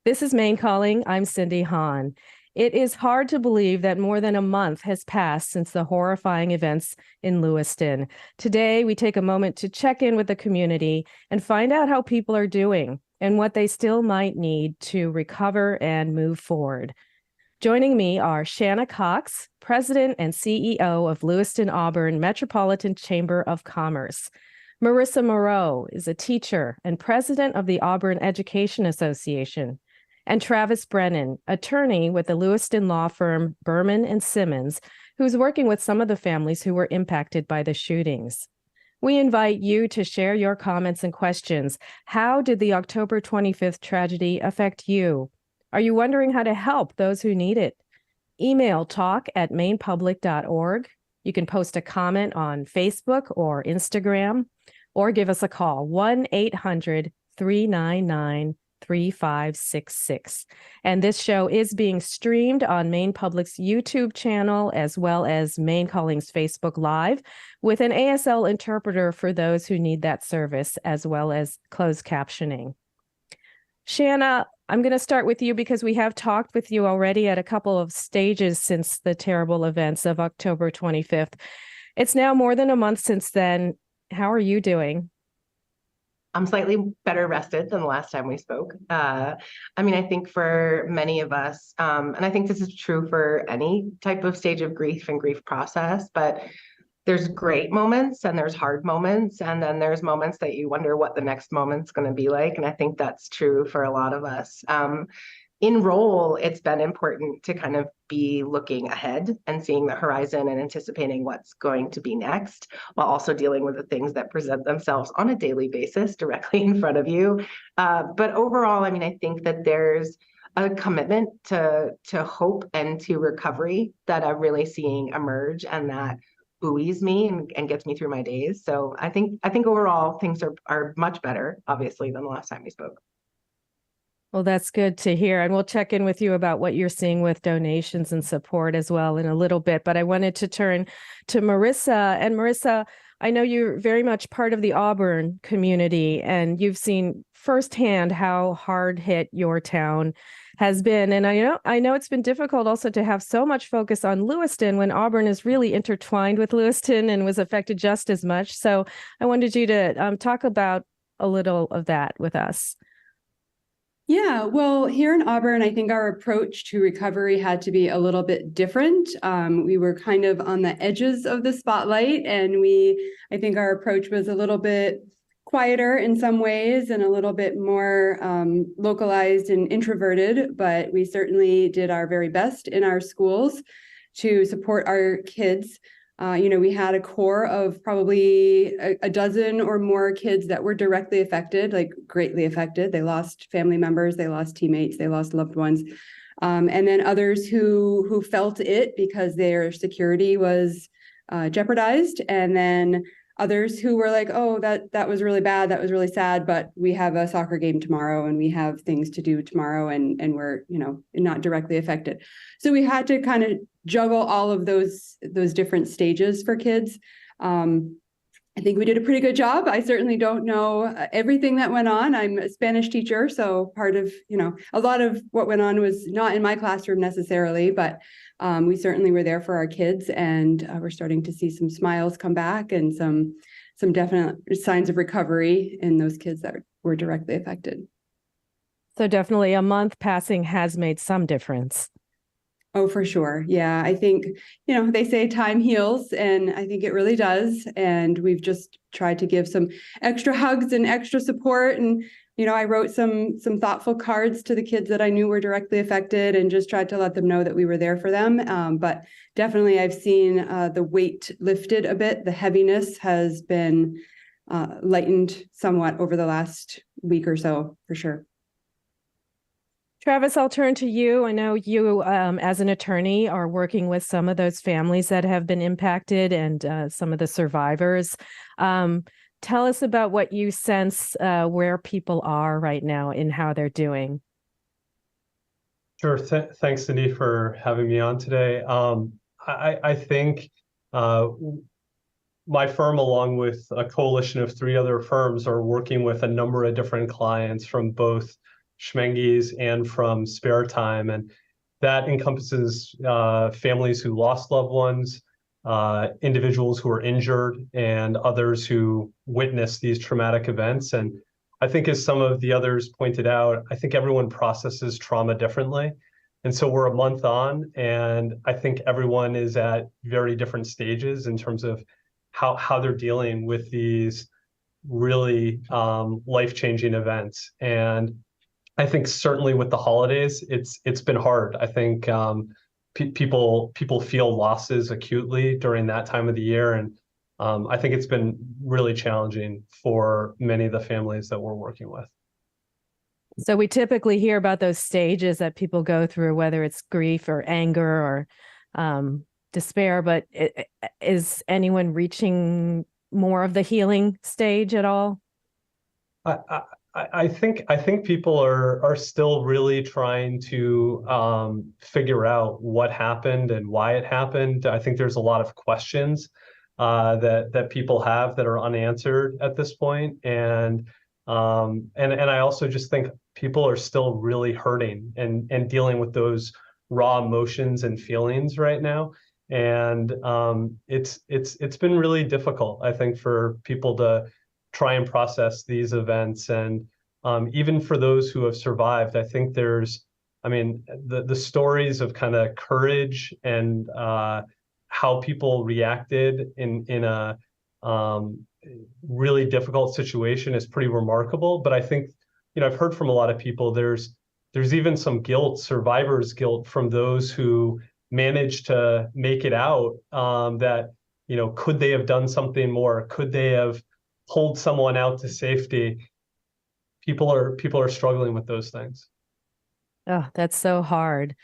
This is Maine Calling. I'm Cindy Hahn. It is hard to believe that more than a month has passed since the horrifying events in Lewiston. Today, we take a moment to check in with the community and find out how people are doing and what they still might need to recover and move forward. Joining me are Shanna Cox, President and CEO of Lewiston Auburn Metropolitan Chamber of Commerce. Marissa Moreau is a teacher and president of the Auburn Education Association. And Travis Brennan, attorney with the Lewiston law firm Berman and Simmons, who's working with some of the families who were impacted by the shootings. We invite you to share your comments and questions. How did the October 25th tragedy affect you? Are you wondering how to help those who need it? Email talk@mainepublic.org. You can post a comment on Facebook or Instagram, or give us a call, 1-800-399-3566. And this show is being streamed on Maine Public's YouTube channel, as well as Maine Calling's Facebook Live, with an ASL interpreter for those who need that service, as well as closed captioning. Shanna, I'm going to start with you because we have talked with you already at a couple of stages since the terrible events of October 25th. It's now more than a month since then. How are you doing? I'm slightly better rested than the last time we spoke. I think for many of us, and I think this is true for any type of stage of grief and grief process, but there's great moments and there's hard moments. And then there's moments that you wonder what the next moment's going to be like. And I think that's true for a lot of us. In role, it's been important to kind of be looking ahead and seeing the horizon and anticipating what's going to be next, while also dealing with the things that present themselves on a daily basis directly in front of you. But overall, I think that there's a commitment to hope and to recovery that I'm really seeing emerge, and that buoys me and gets me through my days. So I think overall things are much better, obviously, than the last time we spoke. Well, that's good to hear. And we'll check in with you about what you're seeing with donations and support as well in a little bit. But I wanted to turn to Marissa. And Marissa, I know you're very much part of the Auburn community, and you've seen firsthand how hard hit your town has been. And I know it's been difficult also to have so much focus on Lewiston when Auburn is really intertwined with Lewiston and was affected just as much. So I wanted you to talk about a little of that with us. Yeah, well, here in Auburn, I think our approach to recovery had to be a little bit different. We were kind of on the edges of the spotlight, and I think our approach was a little bit quieter in some ways and a little bit more localized and introverted, but we certainly did our very best in our schools to support our kids. We had a core of probably a dozen or more kids that were directly affected, like greatly affected. They lost family members, they lost teammates, they lost loved ones. And then others who felt it because their security was jeopardized. And then others who were like, oh, that was really bad, that was really sad, but we have a soccer game tomorrow and we have things to do tomorrow, and we're, not directly affected. So we had to kind of juggle all of those different stages for kids. I think we did a pretty good job. I certainly don't know everything that went on. I'm a Spanish teacher, so part of, a lot of what went on was not in my classroom necessarily, but we certainly were there for our kids, and we're starting to see some smiles come back and some definite signs of recovery in those kids that were directly affected. So definitely a month passing has made some difference. Oh, for sure. Yeah, I think, they say time heals, and I think it really does. And we've just tried to give some extra hugs and extra support. And, I wrote some thoughtful cards to the kids that I knew were directly affected and just tried to let them know that we were there for them. But definitely I've seen the weight lifted a bit. The heaviness has been lightened somewhat over the last week or so, for sure. Travis, I'll turn to you. I know you, as an attorney, are working with some of those families that have been impacted and some of the survivors. Tell us about what you sense where people are right now and how they're doing. Sure. Thanks, Cindy, for having me on today. I think my firm, along with a coalition of 3 other firms, are working with a number of different clients from both schmengies and from spare time. And that encompasses families who lost loved ones, individuals who are injured, and others who witnessed these traumatic events. And I think, as some of the others pointed out, I think everyone processes trauma differently. And so we're a month on, and I think everyone is at very different stages in terms of how they're dealing with these really life-changing events. And I think certainly with the holidays, it's been hard. I think people feel losses acutely during that time of the year, and I think it's been really challenging for many of the families that we're working with. So we typically hear about those stages that people go through, whether it's grief or anger or despair, but is anyone reaching more of the healing stage at all? I think people are still really trying to figure out what happened and why it happened. I think there's a lot of questions that people have that are unanswered at this point, and I also just think people are still really hurting and dealing with those raw emotions and feelings right now. And it's been really difficult, I think, for people to try and process these events. And even for those who have survived, I think the stories of kind of courage and how people reacted in a really difficult situation is pretty remarkable. But I think, I've heard from a lot of people, there's even some guilt, survivor's guilt, from those who managed to make it out, that, could they have done something more? Could they have pulled someone out to safety? People are struggling with those things. Oh, that's so hard.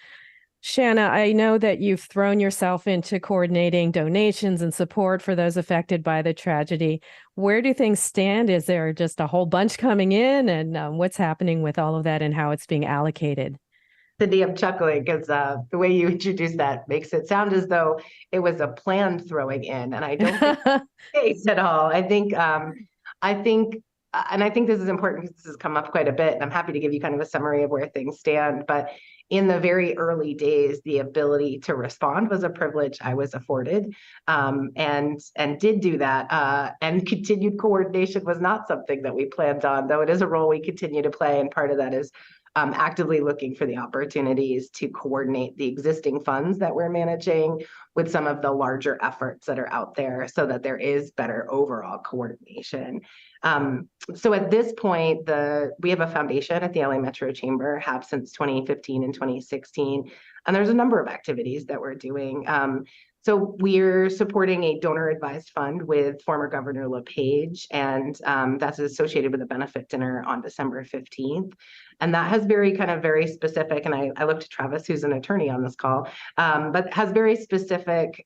Shanna, I know that you've thrown yourself into coordinating donations and support for those affected by the tragedy. Where do things stand? Is there just a whole bunch coming in? And what's happening with all of that and how it's being allocated? Cindy, I'm chuckling because the way you introduced that makes it sound as though it was a planned throwing in, and I don't think that's the case at all. I think this is important because this has come up quite a bit, and I'm happy to give you kind of a summary of where things stand. But in the very early days, the ability to respond was a privilege I was afforded, and did do that. And continued coordination was not something that we planned on, though it is a role we continue to play, and part of that is actively looking for the opportunities to coordinate the existing funds that we're managing with some of the larger efforts that are out there so that there is better overall coordination. So at this point, we have a foundation at the LA Metro Chamber, have since 2015 and 2016, and there's a number of activities that we're doing. So we're supporting a donor-advised fund with former Governor LePage, and that's associated with a benefit dinner on December 15th. And that has very specific, and I look to Travis, who's an attorney on this call, but has very specific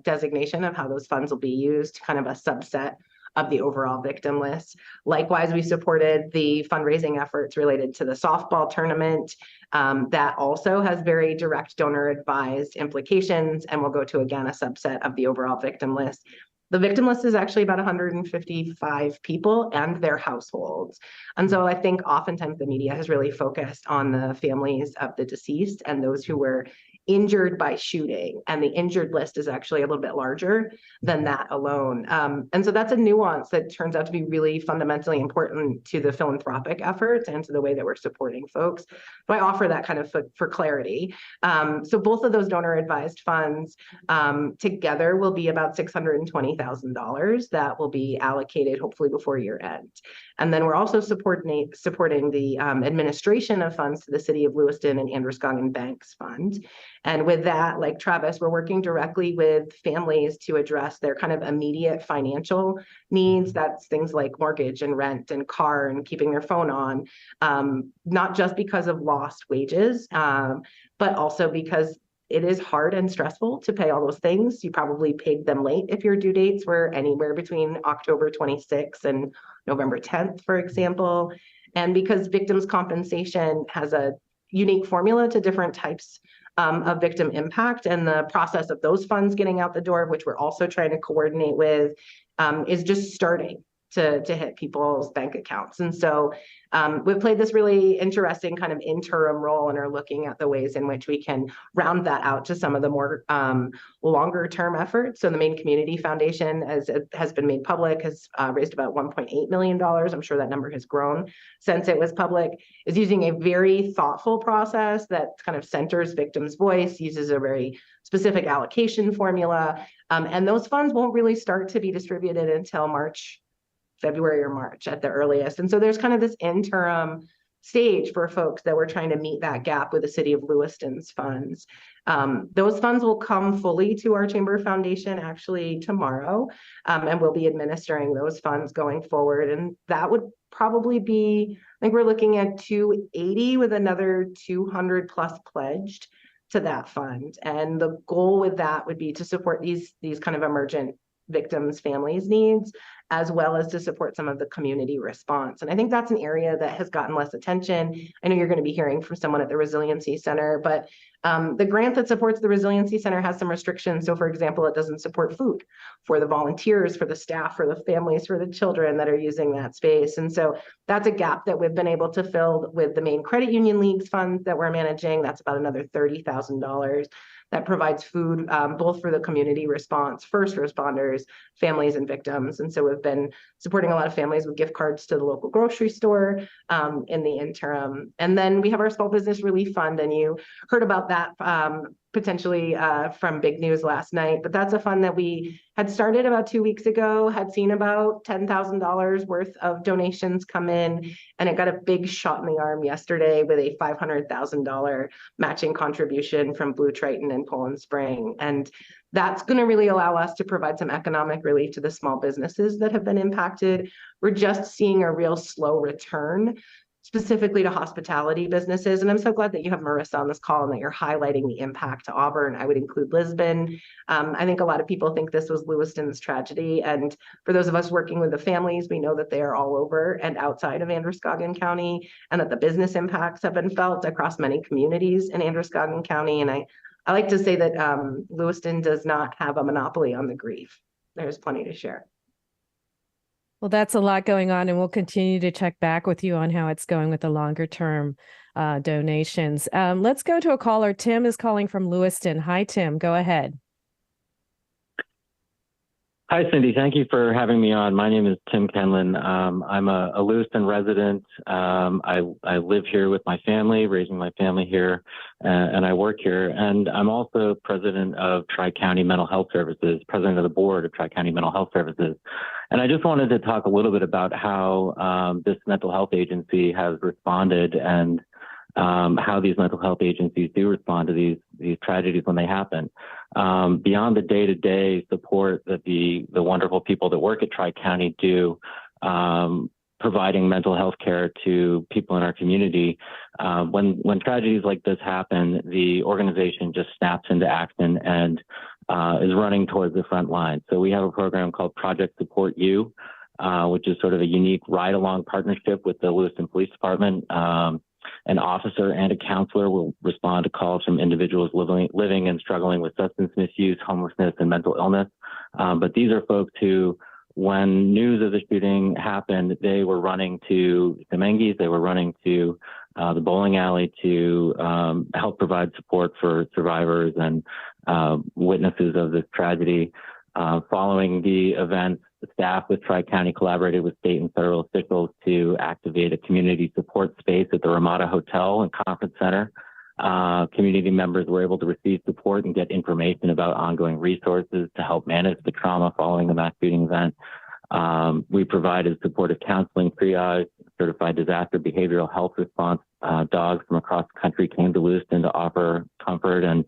designation of how those funds will be used, kind of a subset of the overall victim list. Likewise, we supported the fundraising efforts related to the softball tournament. That also has very direct donor advised implications and will go to, again, a subset of the overall victim list. The victim list is actually about 155 people and their households. And so I think oftentimes the media has really focused on the families of the deceased and those who were injured by shooting, and the injured list is actually a little bit larger than that alone. And so that's a nuance that turns out to be really fundamentally important to the philanthropic efforts and to the way that we're supporting folks. So I offer that kind of for clarity. So both of those donor advised funds together will be about $620,000 that will be allocated hopefully before year end. And then we're also supporting the administration of funds to the City of Lewiston and Androscoggin Banks Fund. And with that, like Travis, we're working directly with families to address their kind of immediate financial needs. That's things like mortgage and rent and car and keeping their phone on, not just because of lost wages, but also because it is hard and stressful to pay all those things. You probably paid them late if your due dates were anywhere between October 26th and November 10th, for example. And because victims' compensation has a unique formula to different types of victim impact, and the process of those funds getting out the door, which we're also trying to coordinate with, is just starting to hit people's bank accounts. And so we've played this really interesting kind of interim role and are looking at the ways in which we can round that out to some of the more longer term efforts. So the Maine Community Foundation, as it has been made public, has raised about $1.8 million. I'm sure that number has grown since it was public, is using a very thoughtful process that kind of centers victims' voice, uses a very specific allocation formula. And those funds won't really start to be distributed until February or March at the earliest. And so there's kind of this interim stage for folks that we're trying to meet that gap with the city of Lewiston's funds. Those funds will come fully to our Chamber Foundation actually tomorrow, and we'll be administering those funds going forward. And that would probably be, I think we're looking at 280 with another 200 plus pledged to that fund. And the goal with that would be to support these kind of emergent victims' families' needs, as well as to support some of the community response. And I think that's an area that has gotten less attention. I know you're going to be hearing from someone at the Resiliency Center, but the grant that supports the Resiliency Center has some restrictions. So for example, it doesn't support food for the volunteers, for the staff, for the families, for the children that are using that space. And so that's a gap that we've been able to fill with the Maine Credit Union League's fund that we're managing. That's about another $30,000. That provides food both for the community response, first responders, families, and victims. And so we've been supporting a lot of families with gift cards to the local grocery store in the interim. And then we have our Small Business Relief Fund, and you heard about that potentially from Big News last night, but that's a fund that we had started about 2 weeks ago, had seen about $10,000 worth of donations come in, and it got a big shot in the arm yesterday with a $500,000 matching contribution from Blue Triton and Poland Spring. And that's going to really allow us to provide some economic relief to the small businesses that have been impacted. We're just seeing a real slow return, specifically to hospitality businesses. And I'm so glad that you have Marissa on this call and that you're highlighting the impact to Auburn. I would include Lisbon. I think a lot of people think this was Lewiston's tragedy. And for those of us working with the families, we know that they are all over and outside of Androscoggin County, and that the business impacts have been felt across many communities in Androscoggin County. And I like to say that Lewiston does not have a monopoly on the grief. There's plenty to share. Well, that's a lot going on, and we'll continue to check back with you on how it's going with the longer term donations. Let's go to a caller. Tim is calling from Lewiston. Hi, Tim. Go ahead. Hi, Cindy. Thank you for having me on. My name is Tim Kenlin. I'm a Lewiston resident. I live here with my family, raising my family here, and I work here. And I'm also president of Tri-County Mental Health Services, president of the board of Tri-County Mental Health Services. And I just wanted to talk a little bit about how this mental health agency has responded, and how these mental health agencies do respond to these tragedies when they happen. Beyond the day-to-day support that the wonderful people that work at Tri-County do, providing mental health care to people in our community, when tragedies like this happen, the organization just snaps into action and is running towards the front line. So we have a program called Project Support You, which is sort of a unique ride-along partnership with the Lewiston Police Department. An officer and a counselor will respond to calls from individuals living and struggling with substance misuse, homelessness, and mental illness. But these are folks who, when news of the shooting happened, they were running to Semenge's, they were running to the bowling alley to help provide support for survivors and witnesses of this tragedy. Following the event, the staff with Tri-County collaborated with state and federal officials to activate a community support space at the Ramada Hotel and Conference Center. Community members were able to receive support and get information about ongoing resources to help manage the trauma following the mass shooting event. We provided supportive counseling, triage, certified disaster behavioral health response. Dogs from across the country came to Lewiston to offer comfort and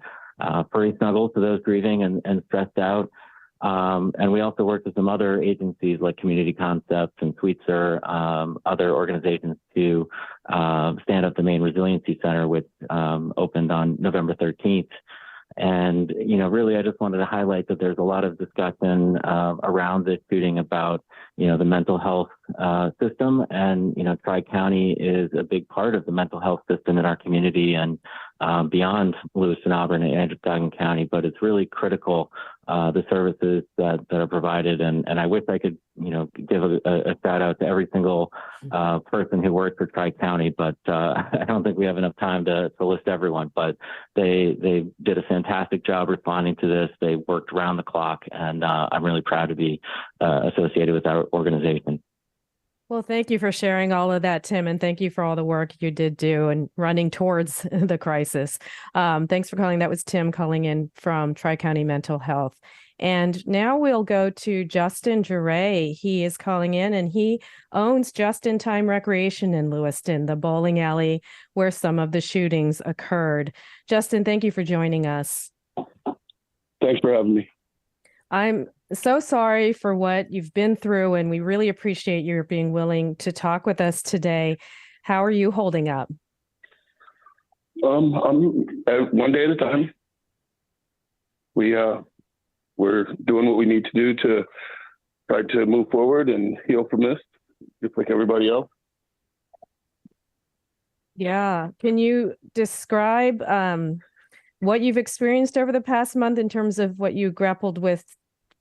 furry snuggles to those grieving and stressed out. And we also worked with some other agencies like Community Concepts and Sweetser, other organizations to stand up the Maine Resiliency Center, which opened on November 13th. And, really, I just wanted to highlight that there's a lot of discussion around this shooting about, the mental health system. And, Tri-County is a big part of the mental health system in our community. And beyond Lewiston, Auburn, and Andrew County, but it's really critical, the services that are provided. And I wish I could, give a shout out to every single person who works for Tri-County, but I don't think we have enough time to list everyone. But they did a fantastic job responding to this. They worked around the clock, and I'm really proud to be associated with our organization. Well, thank you for sharing all of that, Tim, and thank you for all the work you did do and running towards the crisis. Thanks for calling. That was Tim calling in from Tri-County Mental Health. And now we'll go to Justin Duray. He is calling in, and he owns Just in Time Recreation in Lewiston, the bowling alley where some of the shootings occurred. Justin, thank you for joining us. Thanks for having me. I'm so sorry for what you've been through, and we really appreciate your being willing to talk with us today. How are you holding up? I'm one day at a time. We're doing what we need to do to try to move forward and heal from this, just like everybody else. Yeah. Can you describe what you've experienced over the past month in terms of what you grappled with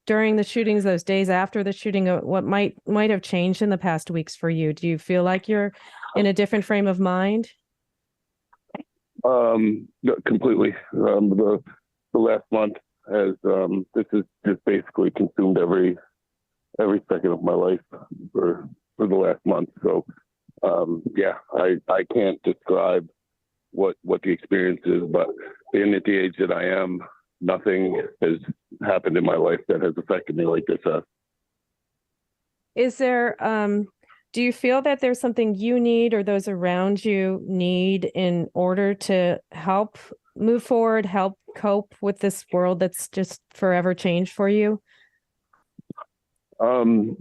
during the shootings, those days after the shooting, what might have changed in the past weeks for you? Do you feel like you're in a different frame of mind? Completely. The last month has this has just basically consumed every second of my life for the last month. So I can't describe what the experience is, but being at the age that I am, nothing has happened in my life that has affected me like this has. Is there, do you feel that there's something you need or those around you need in order to help move forward, help cope with this world that's just forever changed for you? There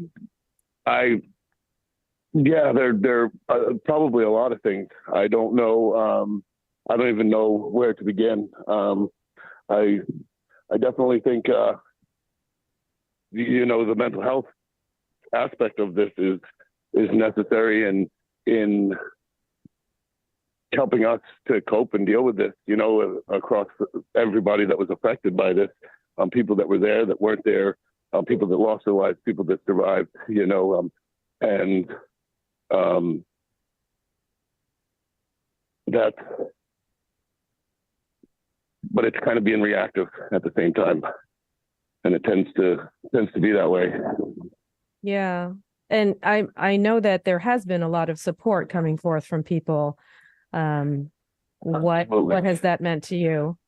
are probably a lot of things. I don't know. I don't even know where to begin. I definitely think, the mental health aspect of this is necessary in helping us to cope and deal with this, across everybody that was affected by this, people that were there, that weren't there, people that lost their lives, people that survived, but it's kind of being reactive at the same time, and it tends to be that way. Yeah, and I know that there has been a lot of support coming forth from people. What has that meant to you?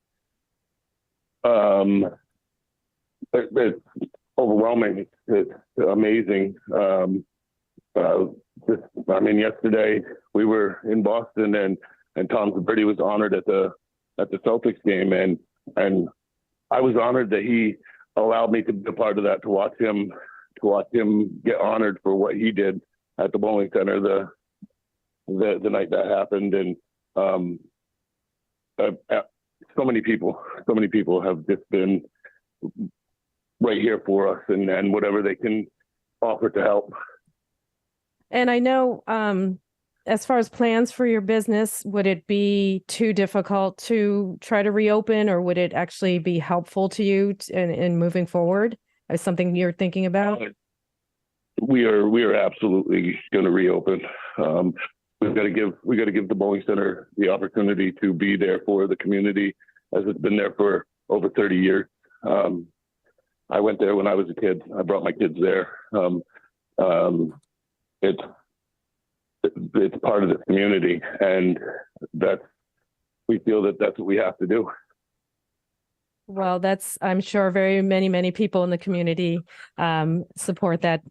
It's overwhelming. It's amazing. Yesterday we were in Boston, and Tom Brady was honored at the Celtics game, and I was honored that he allowed me to be a part of that, to watch him get honored for what he did at the bowling center the night that happened. And so many people have just been right here for us, and whatever they can offer to help. And I know, as far as plans for your business, would it be too difficult to try to reopen, or would it actually be helpful to you in moving forward? Is something you're thinking about? We are absolutely going to reopen. We've got to give the bowling center the opportunity to be there for the community, as it's been there for over 30 years. I went there when I was a kid. I brought my kids there. It's part of the community, and we feel that that's what we have to do. Well, I'm sure very many people in the community support that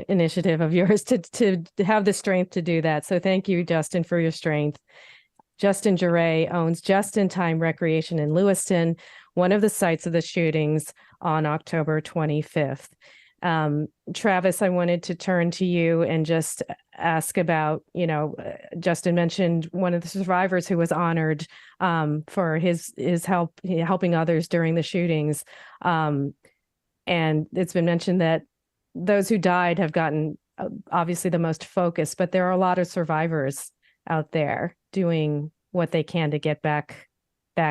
initiative of yours to have the strength to do that. So thank you, Justin, for your strength. Justin Duray owns Just in Time Recreation in Lewiston, one of the sites of the shootings on October 25th. Travis, I wanted to turn to you and just ask about, Justin mentioned one of the survivors who was honored for his help, helping others during the shootings. And it's been mentioned that those who died have gotten obviously the most focus, but there are a lot of survivors out there doing what they can to get back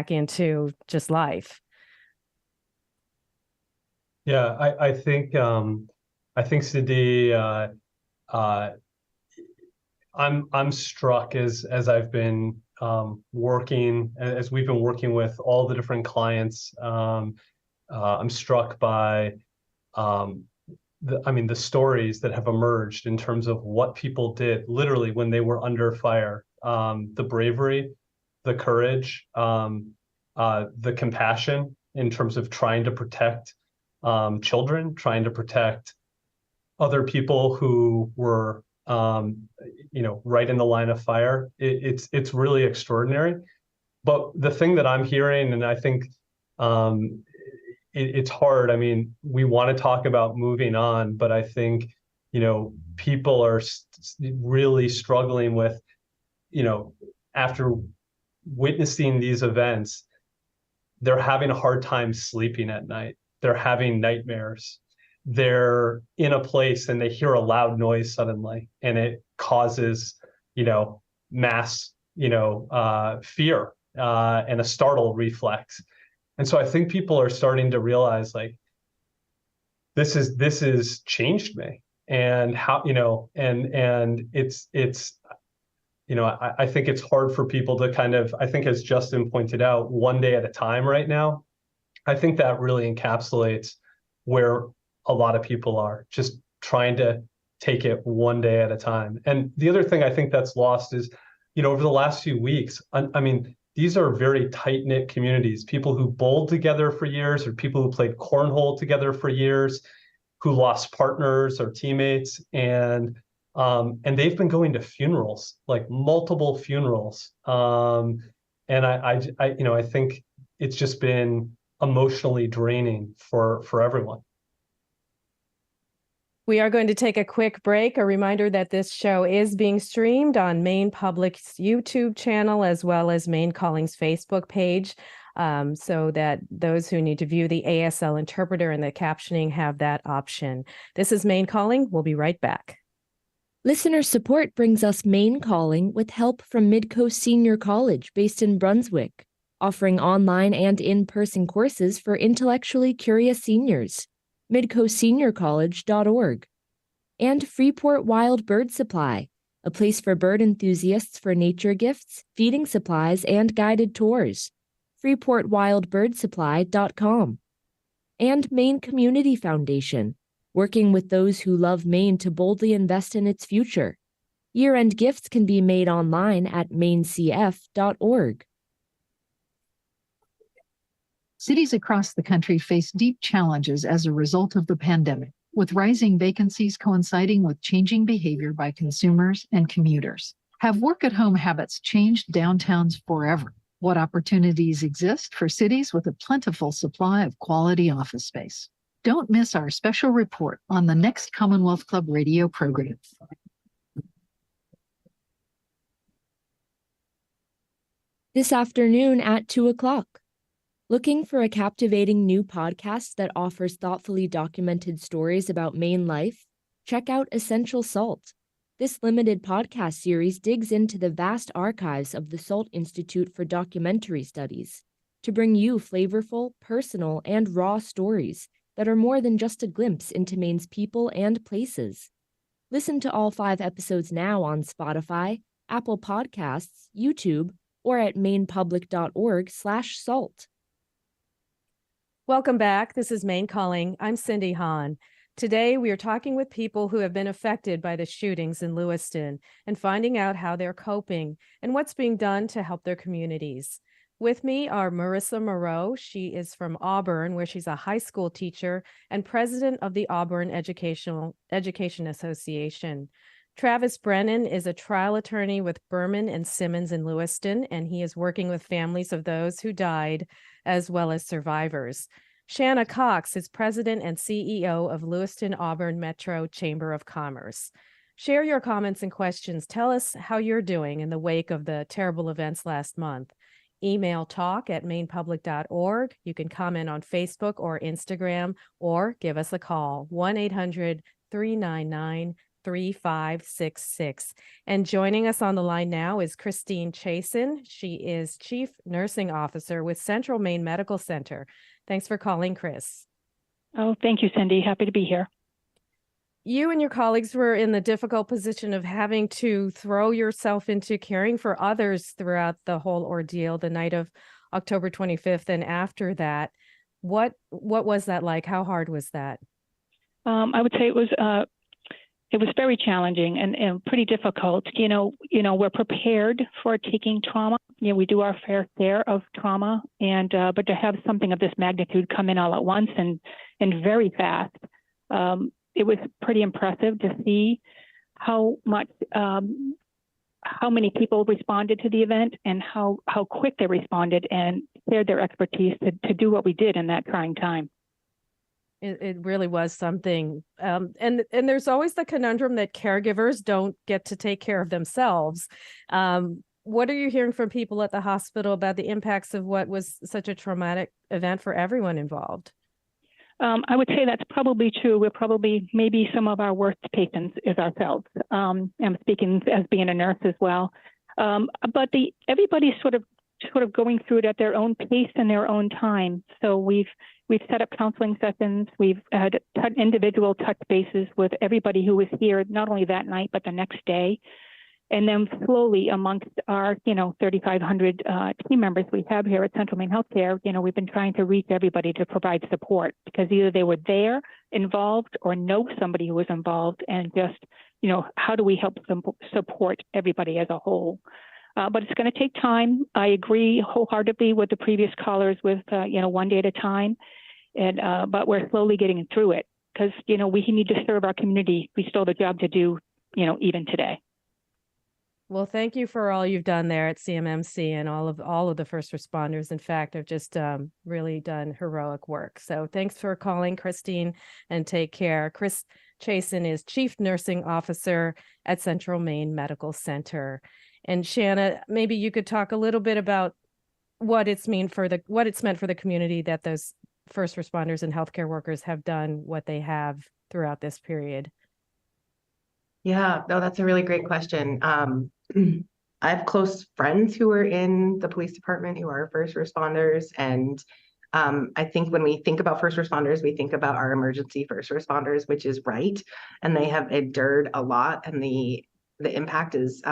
into just life. Yeah, I think Cindy, I'm struck as I've been working, as we've been working with all the different clients. I'm struck by the stories that have emerged in terms of what people did literally when they were under fire. The bravery, the courage, the compassion in terms of trying to protect children, trying to protect other people who were right in the line of fire. It's really extraordinary. But the thing that I'm hearing, and I think it's hard. I mean, we want to talk about moving on, but I think, people are really struggling with, after witnessing these events, they're having a hard time sleeping at night. They're having nightmares. They're in a place and they hear a loud noise suddenly, and it causes, mass, fear and a startle reflex. And so I think people are starting to realize, like, this is changed me, and how, and it's I think it's hard for people to kind of, I think as Justin pointed out, one day at a time right now. I think that really encapsulates where a lot of people are, just trying to take it one day at a time. And the other thing I think that's lost is, over the last few weeks, I mean, these are very tight-knit communities, people who bowled together for years, or people who played cornhole together for years, who lost partners or teammates, and they've been going to funerals, like multiple funerals. And I think it's just been emotionally draining for everyone. We are going to take a quick break. A reminder that this show is being streamed on Maine Public's YouTube channel, as well as Maine Calling's Facebook page, so that those who need to view the ASL interpreter and the captioning have that option. This is Maine Calling. We'll be right back. Listener support brings us Maine Calling with help from Midcoast Senior College, based in Brunswick, offering online and in-person courses for intellectually curious seniors. midcoastseniorcollege.org. And Freeport Wild Bird Supply, a place for bird enthusiasts for nature gifts, feeding supplies, and guided tours. freeportwildbirdsupply.com. And Maine Community Foundation, working with those who love Maine to boldly invest in its future. Year-end gifts can be made online at mainecf.org. Cities across the country face deep challenges as a result of the pandemic, with rising vacancies coinciding with changing behavior by consumers and commuters. Have work-at-home habits changed downtowns forever? What opportunities exist for cities with a plentiful supply of quality office space? Don't miss our special report on the next Commonwealth Club radio program. This afternoon at 2:00. Looking for a captivating new podcast that offers thoughtfully documented stories about Maine life? Check out Essential Salt. This limited podcast series digs into the vast archives of the Salt Institute for Documentary Studies to bring you flavorful, personal, and raw stories that are more than just a glimpse into Maine's people and places. Listen to all 5 episodes now on Spotify, Apple Podcasts, YouTube, or at mainepublic.org/salt. Welcome back. This is Maine Calling. I'm Cindy Hahn. Today, we are talking with people who have been affected by the shootings in Lewiston and finding out how they're coping and what's being done to help their communities. With me are Marissa Moreau. She is from Auburn, where she's a high school teacher and president of the Auburn Education Association. Travis Brennan is a trial attorney with Berman and Simmons in Lewiston, and he is working with families of those who died, as well as survivors. Shanna Cox is president and CEO of Lewiston Auburn Metro Chamber of Commerce. Share your comments and questions. Tell us how you're doing in the wake of the terrible events last month. Email talk@mainepublic.org. You can comment on Facebook or Instagram, or give us a call, 1-800-399 3566. And joining us on the line now is Christine Chasin. She is Chief Nursing Officer with Central Maine Medical Center. Thanks for calling, Chris. Oh, thank you, Cindy. Happy to be here. You and your colleagues were in the difficult position of having to throw yourself into caring for others throughout the whole ordeal, the night of October 25th and after that. What was that like? How hard was that? I would say it was very challenging and pretty difficult. You know, we're prepared for taking trauma. You know, we do our fair share of trauma, and but to have something of this magnitude come in all at once and very fast, it was pretty impressive to see how many people responded to the event and how quick they responded and shared their expertise to do what we did in that trying time. It really was something. And there's always the conundrum that caregivers don't get to take care of themselves. What are you hearing from people at the hospital about the impacts of what was such a traumatic event for everyone involved? I would say that's probably true. We're probably maybe some of our worst patients is ourselves. I'm speaking as being a nurse as well. But everybody's sort of going through it at their own pace and their own time. So we've set up counseling sessions. We've had individual touch bases with everybody who was here, not only that night, but the next day. And then slowly amongst our, 3,500 team members we have here at Central Maine Healthcare, we've been trying to reach everybody to provide support because either they were there involved or know somebody who was involved and just, how do we help support everybody as a whole? But it's going to take time. I agree wholeheartedly with the previous callers with, one day at a time. And but we're slowly getting through it because, we need to serve our community. We still have a job to do, even today. Well, thank you for all you've done there at CMMC and all of the first responders. In fact, have just really done heroic work. So thanks for calling, Christine, and take care. Chris Chasin is Chief Nursing Officer at Central Maine Medical Center. And Shanna, maybe you could talk a little bit about what it's meant for the community that those first responders and healthcare workers have done what they have throughout this period. Yeah, no, that's a really great question. I have close friends who are in the police department who are first responders. And I think when we think about first responders, we think about our emergency first responders, which is right. And they have endured a lot. And the impact is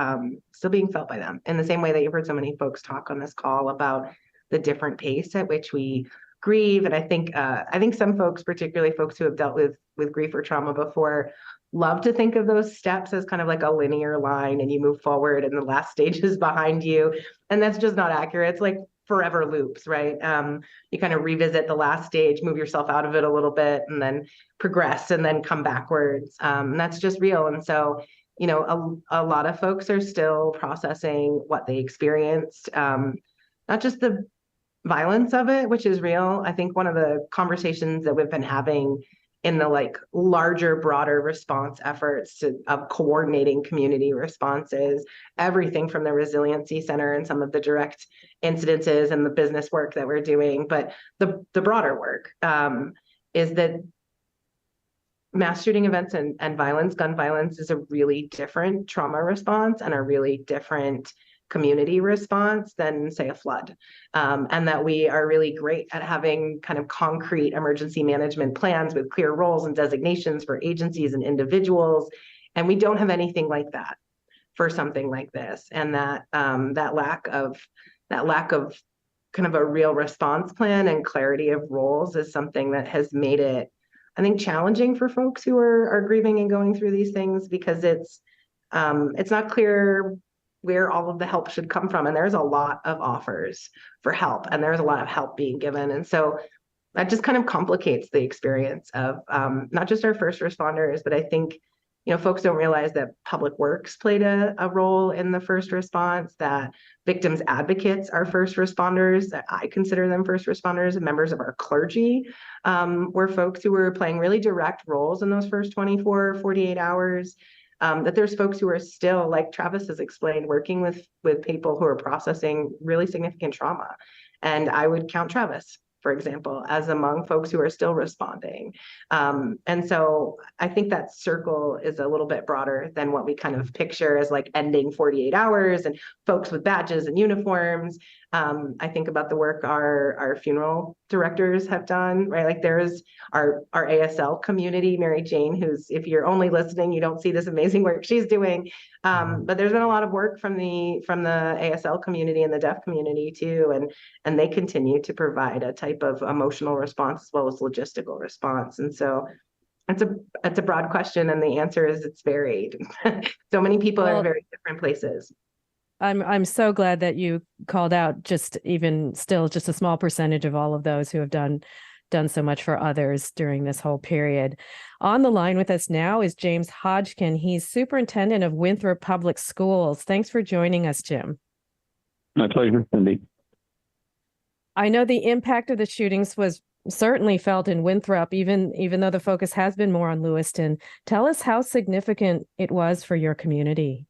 still being felt by them in the same way that you've heard so many folks talk on this call about the different pace at which we grieve. And I think some folks, particularly folks who have dealt with grief or trauma before, love to think of those steps as kind of like a linear line and you move forward and the last stage is behind you. And that's just not accurate. It's like forever loops, right? You kind of revisit the last stage, move yourself out of it a little bit and then progress and then come backwards. And that's just real. And so, a lot of folks are still processing what they experienced, not just the violence of it, which is real. I think one of the conversations that we've been having in the larger, broader response efforts of coordinating community responses, everything from the Resiliency Center and some of the direct incidences and the business work that we're doing, but the broader work is that mass shooting events and violence, gun violence, is a really different trauma response and a really different community response than, say, a flood. And that we are really great at having kind of concrete emergency management plans with clear roles and designations for agencies and individuals. And we don't have anything like that for something like this. And that lack of kind of a real response plan and clarity of roles is something that has made it, I think, challenging for folks who are grieving and going through these things, because it's not clear where all of the help should come from. And there's a lot of offers for help and there's a lot of help being given. And so that just kind of complicates the experience of not just our first responders, but I think, folks don't realize that public works played a role in the first response, that victims advocates are first responders, that I consider them first responders, and members of our clergy were folks who were playing really direct roles in those first 24, 48 hours. That there's folks who are still, like Travis has explained, working with people who are processing really significant trauma. And I would count Travis for example, as among folks who are still responding. And so I think that circle is a little bit broader than what we kind of picture as like ending 48 hours and folks with badges and uniforms. I think about the work our funeral directors have done, right? Like there's our ASL community, Mary Jane, who's, if you're only listening, you don't see this amazing work she's doing. But there's been a lot of work from the ASL community and the deaf community too, and they continue to provide a type of emotional response as well as logistical response. And so it's a broad question, and the answer is it's varied. So many people are in very different places. I'm so glad that you called out just a small percentage of all of those who have done so much for others during this whole period. On the line with us now is James Hodgkin. He's superintendent of Winthrop Public Schools. Thanks for joining us, Jim. My pleasure, Cindy. I know the impact of the shootings was certainly felt in Winthrop, even though the focus has been more on Lewiston. Tell us how significant it was for your community.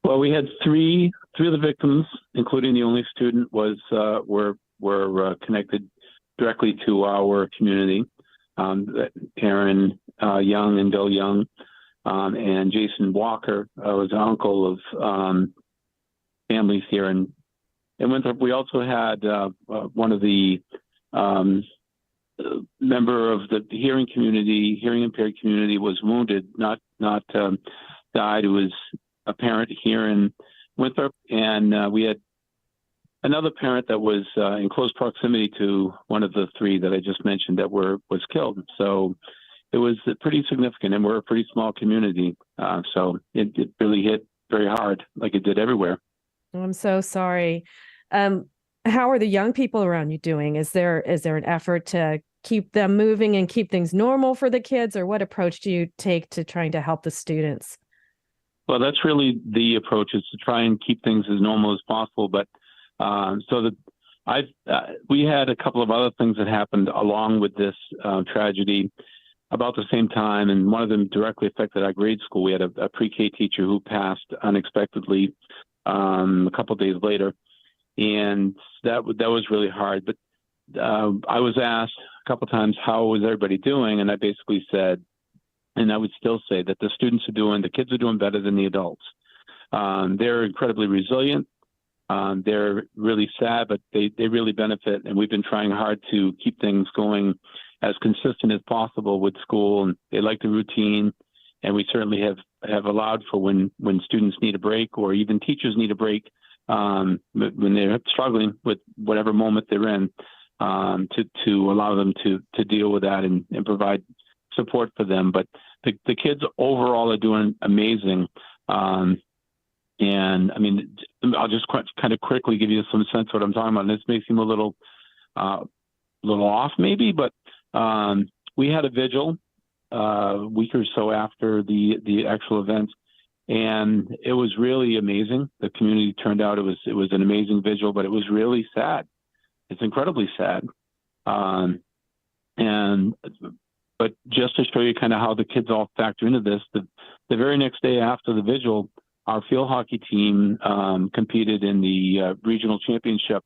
Well, we had three of the victims, including the only student, were connected directly to our community. Aaron Young and Bill Young, and Jason Walker was an uncle of families here in Winthrop. We also had one of the member of the hearing impaired community was wounded, not died. It was a parent here in Winthrop, and we had another parent that was in close proximity to one of the three that I just mentioned that was killed. So it was pretty significant, and we're a pretty small community. So it really hit very hard, like it did everywhere. I'm so sorry. How are the young people around you doing? Is there an effort to keep them moving and keep things normal for the kids, or what approach do you take to trying to help the students? Well, that's really the approach, is to try and keep things as normal as possible. But we had a couple of other things that happened along with this tragedy about the same time, and one of them directly affected our grade school. We had a pre-K teacher who passed unexpectedly a couple of days later, and that was really hard. But I was asked a couple of times, how was everybody doing? And I basically said, and I would still say, that the kids are doing better than the adults. They're incredibly resilient. They're really sad, but they really benefit. And we've been trying hard to keep things going as consistent as possible with school. And they like the routine. And we certainly have allowed for when students need a break, or even teachers need a break, when they're struggling with whatever moment they're in, to allow them to deal with that and provide support for them. But the kids overall are doing amazing. And I mean, I'll just kind of quickly give you some sense of what I'm talking about. And this may seem a little off maybe, but we had a vigil a week or so after the actual events, and it was really amazing. The community turned out. It was an amazing vigil, but it was really sad. It's incredibly sad. But just to show you kind of how the kids all factor into this, the very next day after the vigil, our field hockey team competed in the regional championship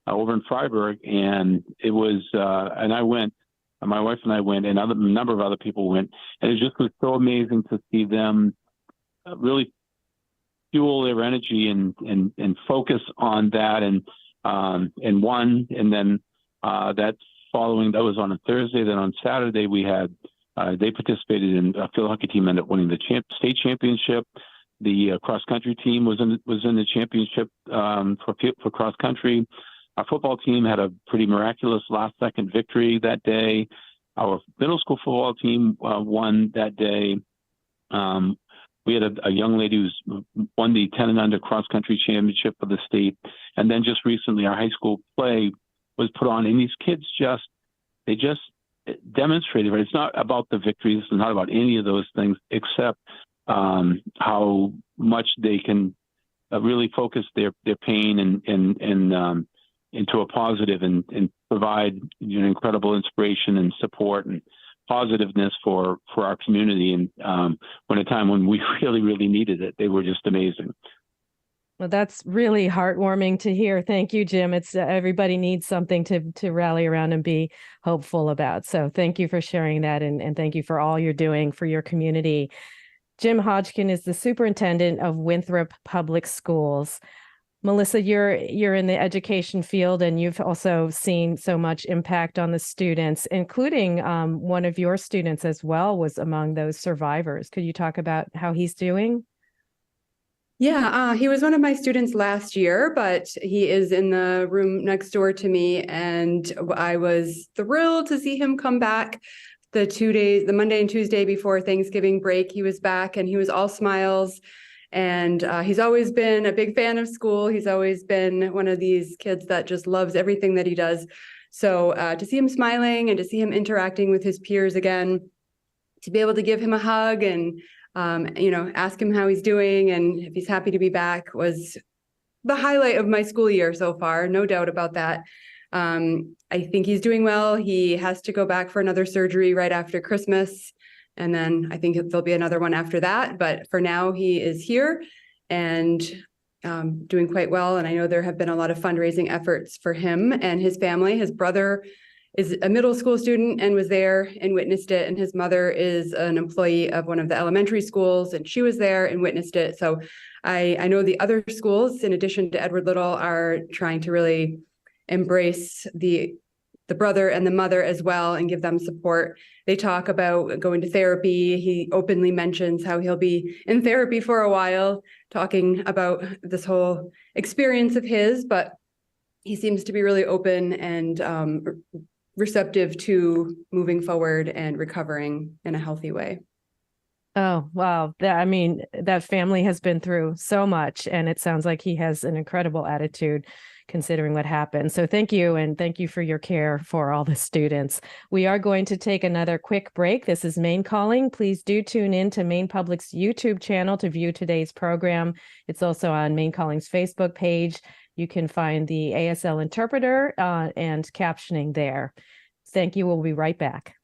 over in Freiburg, and it was and I went. My wife and I went, and a number of other people went, and it just was so amazing to see them really fuel their energy and focus on that, and won. And then that was on a Thursday. Then on Saturday we had they participated in a field hockey team, ended up winning the state championship. The cross country team was in the championship for cross country. Our football team had a pretty miraculous last-second victory that day. Our middle school football team won that day. We had a young lady who's won the 10 and under cross-country championship for the state. And then just recently, our high school play was put on, and these kids they just demonstrated, right? It's not about the victories. It's not about any of those things, except how much they can really focus their pain and into a positive and provide incredible inspiration and support and positiveness for our community. And when a time when we really, really needed it, they were just amazing. Well, that's really heartwarming to hear. Thank you, Jim. It's everybody needs something to rally around and be hopeful about. So thank you for sharing that, and thank you for all you're doing for your community. Jim Hodgkin is the superintendent of Winthrop Public Schools. Melissa, you're in the education field, and you've also seen so much impact on the students, including one of your students as well was among those survivors. Could you talk about how he's doing? Yeah, he was one of my students last year, but he is in the room next door to me, and I was thrilled to see him come back the Monday and Tuesday before Thanksgiving break. He was back and he was all smiles, and he's always been a big fan of school. He's always been one of these kids that just loves everything that he does. So to see him smiling and to see him interacting with his peers again, to be able to give him a hug and ask him how he's doing and if he's happy to be back was the highlight of my school year so far, no doubt about that. I think he's doing well. He has to go back for another surgery right after Christmas, and then I think there'll be another one after that. But for now, he is here and doing quite well. And I know there have been a lot of fundraising efforts for him and his family. His brother is a middle school student and was there and witnessed it. And his mother is an employee of one of the elementary schools, and she was there and witnessed it. So I know the other schools, in addition to Edward Little, are trying to really embrace the brother and the mother as well and give them support. They talk about going to therapy. He openly mentions how he'll be in therapy for a while, talking about this whole experience of his, but he seems to be really open and receptive to moving forward and recovering in a healthy way. Oh, wow. That family has been through so much, and it sounds like he has an incredible attitude considering what happened. So thank you, and thank you for your care for all the students. We are going to take another quick break. This is Maine Calling. Please do tune in to Maine Public's YouTube channel to view today's program. It's also on Maine Calling's Facebook page. You can find the ASL interpreter and captioning there. Thank you. We'll be right back.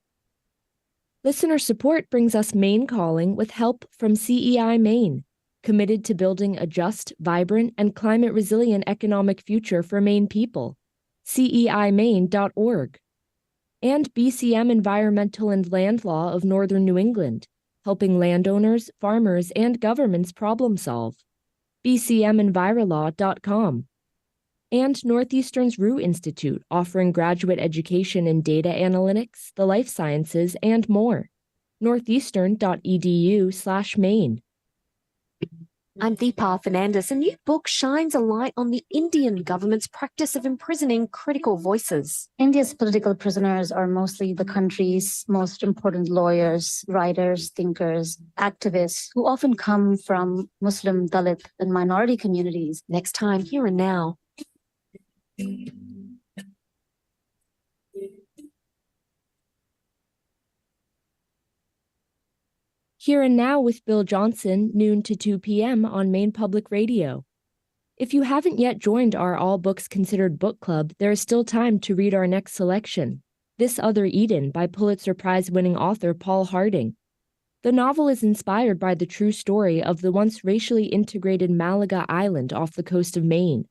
Listener support brings us Maine Calling with help from CEI Maine, committed to building a just, vibrant, and climate-resilient economic future for Maine people. CEIMaine.org. And BCM Environmental and Land Law of Northern New England, helping landowners, farmers, and governments problem solve. BCMEnvirolaw.com. And Northeastern's Rue Institute, offering graduate education in data analytics, the life sciences, and more. northeastern.edu/Maine. I'm Deepa Fernandez. A new book shines a light on the Indian government's practice of imprisoning critical voices. India's political prisoners are mostly the country's most important lawyers, writers, thinkers, activists, who often come from Muslim, Dalit, and minority communities. Next time, Here and Now. Here and Now with Bill Johnson, noon to 2 p.m. on Maine Public Radio. If you haven't yet joined our All Books Considered book club, there is still time to read our next selection, This Other Eden by Pulitzer Prize-winning author Paul Harding. The novel is inspired by the true story of the once racially integrated Malaga Island off the coast of Maine.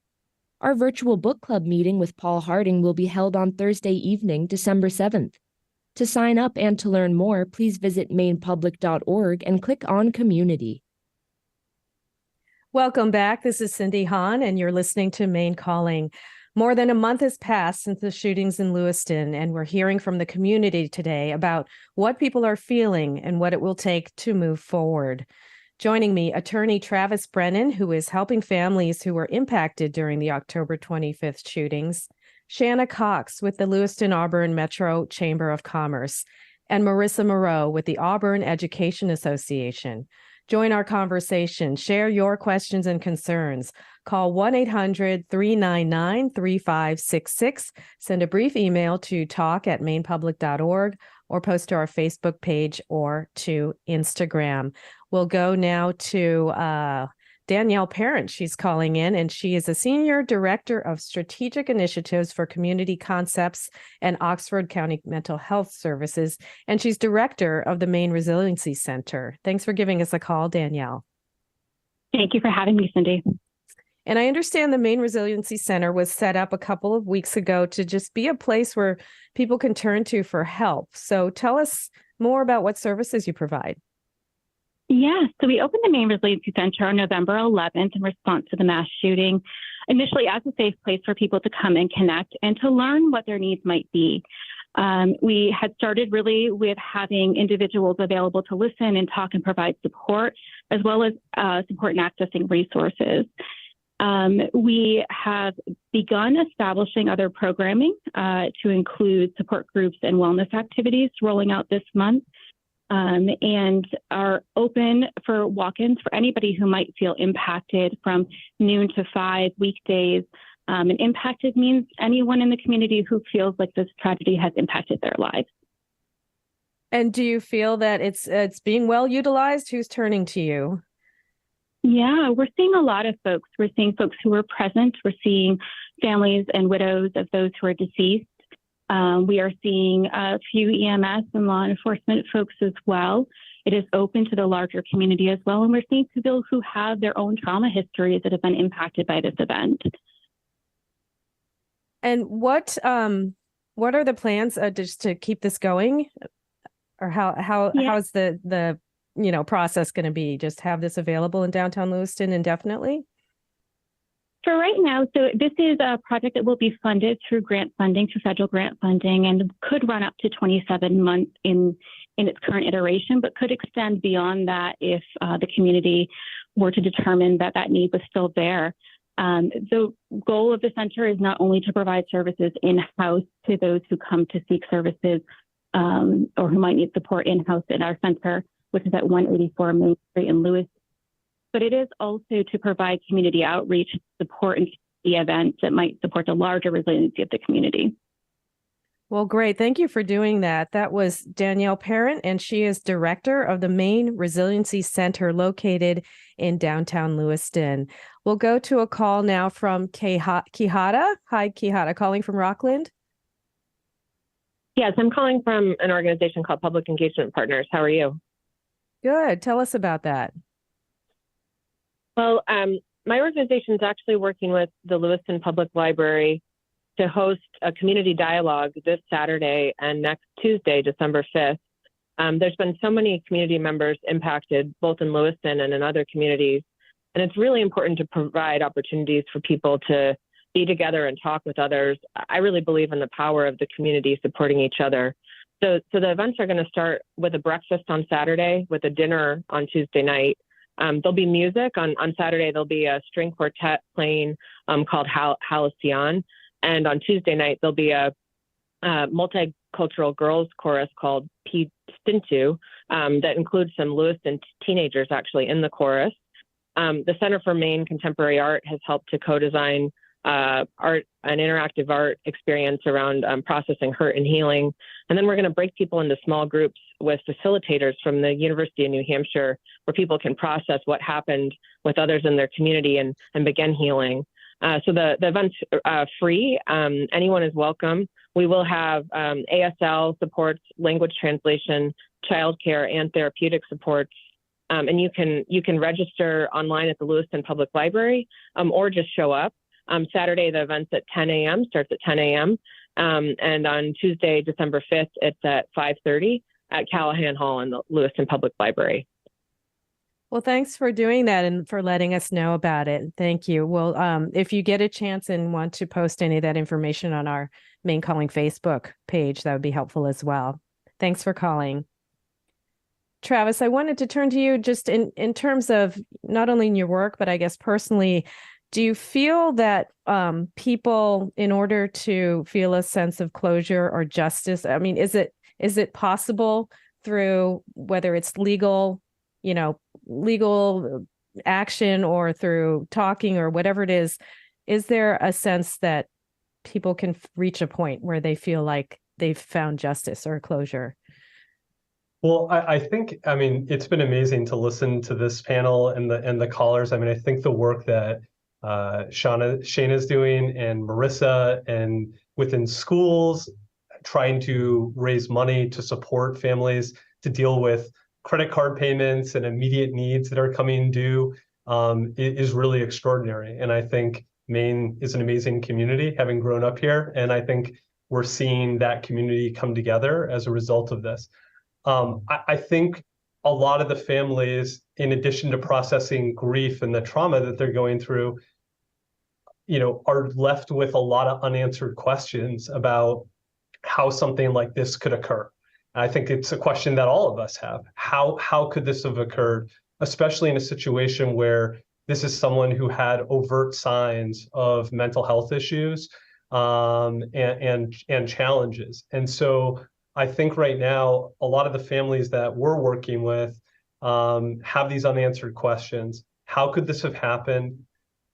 Our virtual book club meeting with Paul Harding will be held on Thursday evening, December 7th. To sign up and to learn more, please visit mainepublic.org and click on Community. Welcome back. This is Cindy Hahn, and you're listening to Maine Calling. More than a month has passed since the shootings in Lewiston, and we're hearing from the community today about what people are feeling and what it will take to move forward. Joining me, attorney Travis Brennan, who is helping families who were impacted during the October 25th shootings, Shanna Cox with the Lewiston Auburn Metro Chamber of Commerce, and Marissa Moreau with the Auburn Education Association. Join our conversation. Share your questions and concerns. Call 1-800-399-3566. Send a brief email to talk@mainepublic.org or post to our Facebook page or to Instagram. We'll go now to Danielle Parent. She's calling in, and she is a Senior Director of Strategic Initiatives for Community Concepts and Oxford County Mental Health Services, and she's Director of the Maine Resiliency Center. Thanks for giving us a call, Danielle. Thank you for having me, Cindy. And I understand the Maine Resiliency Center was set up a couple of weeks ago to just be a place where people can turn to for help. So tell us more about what services you provide. Yeah, so we opened the Maine Resiliency Center on November 11th in response to the mass shooting, initially as a safe place for people to come and connect and to learn what their needs might be. We had started really with having individuals available to listen and talk and provide support, as well as support in accessing resources. We have begun establishing other programming to include support groups and wellness activities rolling out this month, and are open for walk-ins for anybody who might feel impacted from noon to 5 weekdays. And impacted means anyone in the community who feels like this tragedy has impacted their lives. And do you feel that it's being well utilized? Who's turning to you? Yeah, we're seeing a lot of folks. We're seeing folks who are present. We're seeing families and widows of those who are deceased. We are seeing a few EMS and law enforcement folks as well. It is open to the larger community as well. And we're seeing people who have their own trauma histories that have been impacted by this event. And what are the plans just to keep this going? Or how is the process going to be? Just have this available in downtown Lewiston indefinitely? For right now, so this is a project that will be funded through grant funding, through federal grant funding, and could run up to 27 months in its current iteration, but could extend beyond that if the community were to determine that that need was still there. The goal of the center is not only to provide services in-house to those who come to seek services or who might need support in-house in our center, which is at 184 Main Street in Lewis, but it is also to provide community outreach, support, and the events that might support the larger resiliency of the community. Well, great. Thank you for doing that. That was Danielle Parent, and she is director of the Maine Resiliency Center located in downtown Lewiston. We'll go to a call now from Kihata. Hi, Kihata, calling from Rockland. Yes, I'm calling from an organization called Public Engagement Partners. How are you? Good. Tell us about that. Well, my organization is actually working with the Lewiston Public Library to host a community dialogue this Saturday and next Tuesday, December 5th. There's been so many community members impacted, both in Lewiston and in other communities. And it's really important to provide opportunities for people to be together and talk with others. I really believe in the power of the community supporting each other. So the events are going to start with a breakfast on Saturday, with a dinner on Tuesday night. There'll be music on Saturday. There'll be a string quartet playing called Halcyon. And on Tuesday night, there'll be a multicultural girls chorus called P Stintu that includes some Lewiston teenagers actually in the chorus. The Center for Maine Contemporary Art has helped to co-design an interactive art experience around processing hurt and healing. And then we're going to break people into small groups with facilitators from the University of New Hampshire, where people can process what happened with others in their community and begin healing. So the event's free. Anyone is welcome. We will have ASL supports, language translation, childcare, and therapeutic supports. And you can register online at the Lewiston Public Library or just show up. Saturday, the event's at 10 a.m., starts at 10 a.m. And on Tuesday, December 5th, it's at 5:30 at Callahan Hall in the Lewiston Public Library. Well, thanks for doing that and for letting us know about it. Thank you. Well, if you get a chance and want to post any of that information on our Maine Calling Facebook page, that would be helpful as well. Thanks for calling. Travis, I wanted to turn to you just in terms of not only in your work, but I guess personally, do you feel that people, in order to feel a sense of closure or justice, I mean, is it possible through whether it's legal action or through talking or whatever it is there a sense that people can reach a point where they feel like they've found justice or closure? Well, I think, it's been amazing to listen to this panel and the callers. I think the work that Shayna's doing and Marissa and within schools, trying to raise money to support families to deal with credit card payments and immediate needs that are coming due. is really extraordinary. And I think Maine is an amazing community, having grown up here. And I think we're seeing that community come together as a result of this. I think a lot of the families, in addition to processing grief and the trauma that they're going through, are left with a lot of unanswered questions about how something like this could occur. I think it's a question that all of us have. How could this have occurred, especially in a situation where this is someone who had overt signs of mental health issues and challenges. And so I think right now, a lot of the families that we're working with have these unanswered questions. How could this have happened?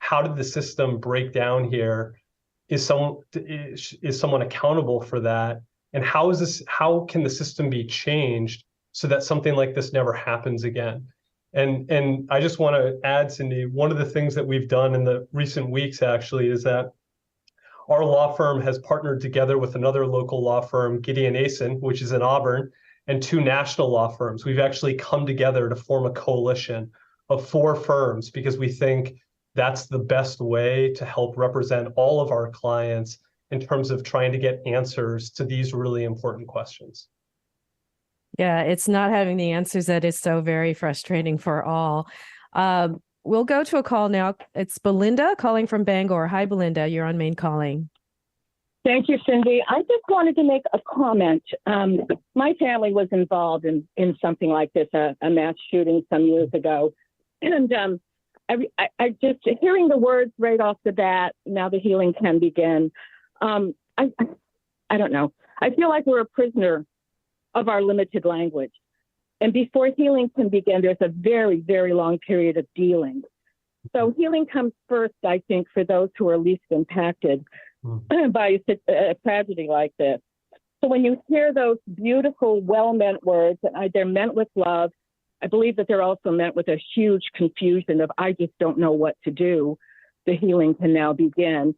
How did the system break down here? Is someone accountable for that? And how can the system be changed so that something like this never happens again? And I just want to add, Cindy, one of the things that we've done in the recent weeks actually is that our law firm has partnered together with another local law firm, Gideon Asen, which is in Auburn, and 2 national law firms. We've actually come together to form a coalition of 4 firms because we think that's the best way to help represent all of our clients in terms of trying to get answers to these really important questions. Yeah, it's not having the answers that is so very frustrating for all. We'll go to a call now. It's Belinda calling from Bangor. Hi, Belinda. You're on Maine Calling. Thank you, Cindy. I just wanted to make a comment. My family was involved in something like this, a mass shooting some years ago. And I just, hearing the words right off the bat, now the healing can begin. I don't know. I feel like we're a prisoner of our limited language. And before healing can begin, there's a very, very long period of dealing. So healing comes first, I think, for those who are least impacted by a tragedy like this. So when you hear those beautiful, well-meant words, and they're meant with love, I believe that they're also meant with a huge confusion of, I just don't know what to do. The healing can now begin.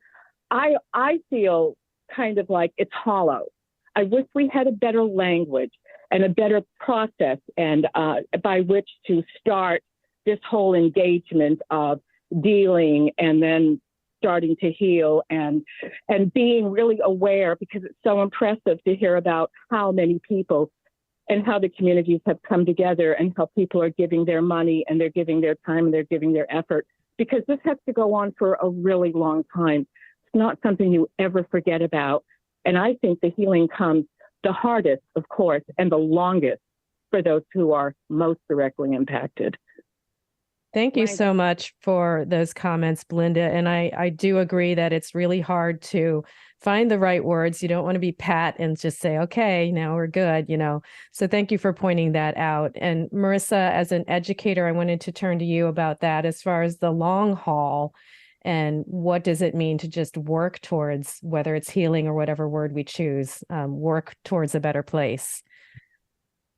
I feel kind of like it's hollow. I wish we had a better language and a better process and by which to start this whole engagement of dealing and then starting to heal and being really aware, because it's so impressive to hear about how many people and how the communities have come together and how people are giving their money and they're giving their time and they're giving their effort, because this has to go on for a really long time. It's not something you ever forget about. And I think the healing comes the hardest, of course, and the longest for those who are most directly impacted. Thank you so much for those comments, Belinda. And I do agree that it's really hard to find the right words. You don't want to be pat and just say, okay, now we're good, So thank you for pointing that out. And Marissa, as an educator, I wanted to turn to you about that as far as the long haul. And what does it mean to just work towards, whether it's healing or whatever word we choose, work towards a better place?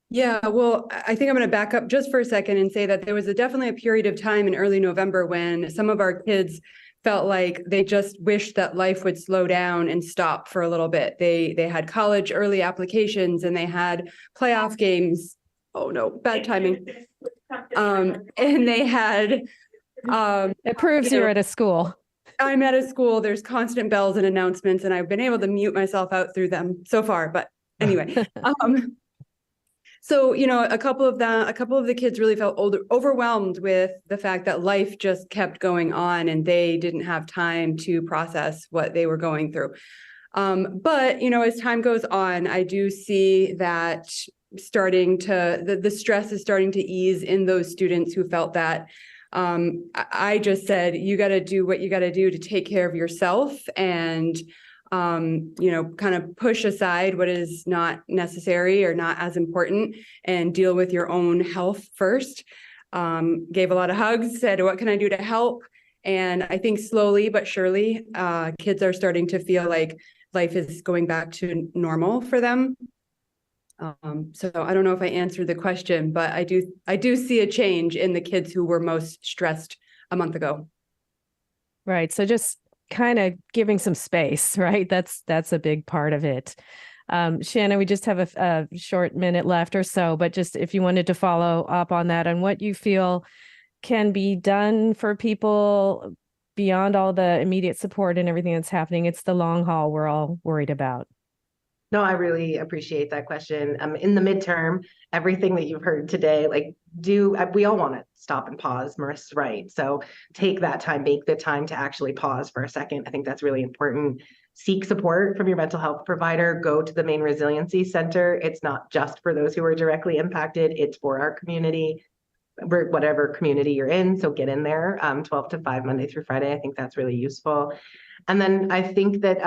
Yeah, well, I think I'm going to back up just for a second and say that there was definitely a period of time in early November when some of our kids felt like they just wished that life would slow down and stop for a little bit. They had college early applications and they had playoff games. Oh no, bad timing. And they had it proves you're at a school. I'm at a school. There's constant bells and announcements, and I've been able to mute myself out through them so far. But anyway, so a couple of the kids really felt overwhelmed with the fact that life just kept going on, and they didn't have time to process what they were going through. But as time goes on, I do see that the stress is starting to ease in those students who felt that. I just said, you got to do what you got to do to take care of yourself and, kind of push aside what is not necessary or not as important and deal with your own health first. Gave a lot of hugs, said, what can I do to help? And I think slowly but surely, kids are starting to feel like life is going back to normal for them. So I don't know if I answered the question, but I do see a change in the kids who were most stressed a month ago. Right. So just kind of giving some space, right? That's a big part of it. Shanna, we just have a short minute left or so, but just if you wanted to follow up on that and what you feel can be done for people beyond all the immediate support and everything that's happening? It's the long haul we're all worried about. No, I really appreciate that question. In the midterm, everything that you've heard today, we all want to stop and pause. Marissa's right. So take that time, make the time to actually pause for a second. I think that's really important. Seek support from your mental health provider. Go to the Maine Resiliency Center. It's not just for those who are directly impacted. It's for our community, whatever community you're in. So get in there, 12 to 5, Monday through Friday. I think that's really useful. And then I think that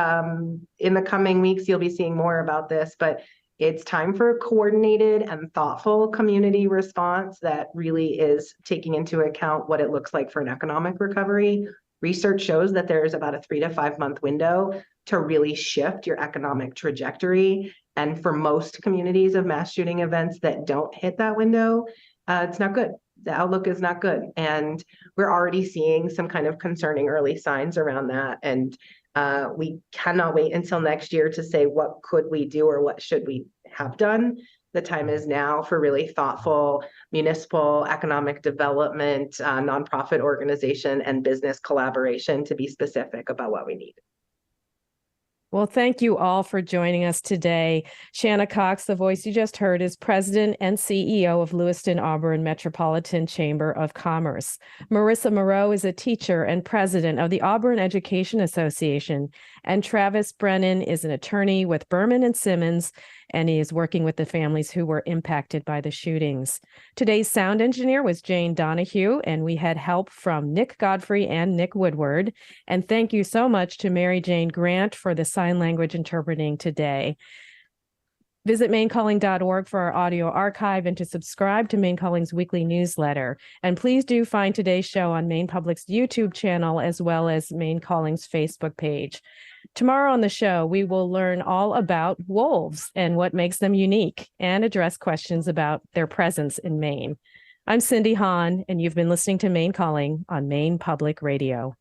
in the coming weeks, you'll be seeing more about this, but it's time for a coordinated and thoughtful community response that really is taking into account what it looks like for an economic recovery. Research shows that there's about a 3 to 5 month window to really shift your economic trajectory. And for most communities of mass shooting events that don't hit that window, it's not good. The outlook is not good. And we're already seeing some kind of concerning early signs around that. And we cannot wait until next year to say, what could we do or what should we have done? The time is now for really thoughtful municipal economic development, nonprofit organization, and business collaboration to be specific about what we need. Well, thank you all for joining us today. Shanna Cox, the voice you just heard, is President and CEO of Lewiston Auburn Metropolitan Chamber of Commerce. Marissa Moreau is a teacher and president of the Auburn Education Association. And Travis Brennan is an attorney with Berman and Simmons, and he is working with the families who were impacted by the shootings. Today's sound engineer was Jane Donahue, and we had help from Nick Godfrey and Nick Woodward. And thank you so much to Mary Jane Grant for the sign language interpreting today. Visit mainecalling.org for our audio archive and to subscribe to Maine Calling's weekly newsletter. And please do find today's show on Maine Public's YouTube channel as well as Maine Calling's Facebook page. Tomorrow on the show, we will learn all about wolves and what makes them unique and address questions about their presence in Maine. I'm Cindy Hahn, and you've been listening to Maine Calling on Maine Public Radio.